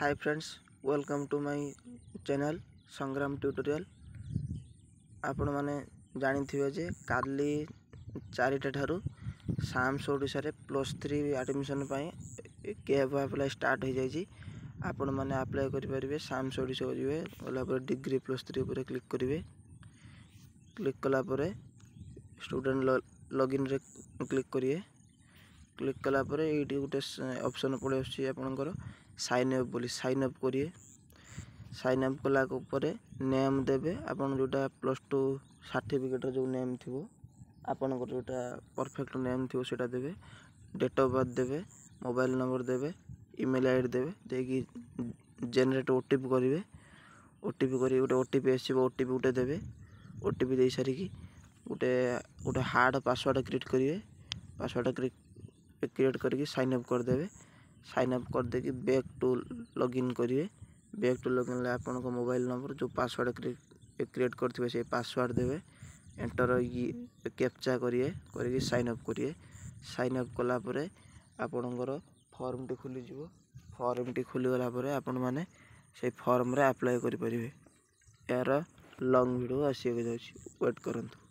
Hi friends, welcome to my channel Sangram tutorial. आपण माने जानी थिबे जे काली 4टा ठारू साम्स ओडिसा रे +3 एडमिशन पई कैब अप्लाई स्टार्ट हो जाई। आपण माने अप्लाई करि परिबे। साम्स ओडिसा करिवे ओला पर डिग्री +3 पर क्लिक करिवे। क्लिक कला पर स्टूडेंट लॉगिन रे क्लिक करिवे। क्लिक कला पर एटी गोटे ऑप्शन पड़े आछी आपनकर साइन अप बोली साइन अप करिए। साइन अप कला ऊपर नेम देबे। आपन जोटा +2 सर्टिफिकेट जो नेम थिवो आपनकर जोटा परफेक्ट नेम थिवो सेटा देबे। डेट ऑफ बर्थ देबे, मोबाइल नंबर देबे, ईमेल आईडी देबे। देकी जनरेट ओटीपी करिवे। ओटीपी करी गोटे ओटीपी आसीबो, ओटीपी गोटे देबे। ओटीपी दे सारी की गोटे हार्ड पासवर्ड क्रिएट करिवे। पासवर्ड क्रिएट करके साइन अप कर देबे। साइन अप कर देकी बैक टू लॉगिन करिवे। बैक टू लॉगिन ले आपन को मोबाइल नंबर जो पासवर्ड क्रिएट करथिबे से पासवर्ड देबे। एंटर कैप्चा करिए करके साइन अप करिए। साइन अप कला परे आपनकर फॉर्म टी खुली जिवो। फॉर्म टी खुली गला परे आपन माने से फॉर्म रे अप्लाई करि परिबे। यार लॉन्ग वीडियो आसी के जाउची, वेट करंतु।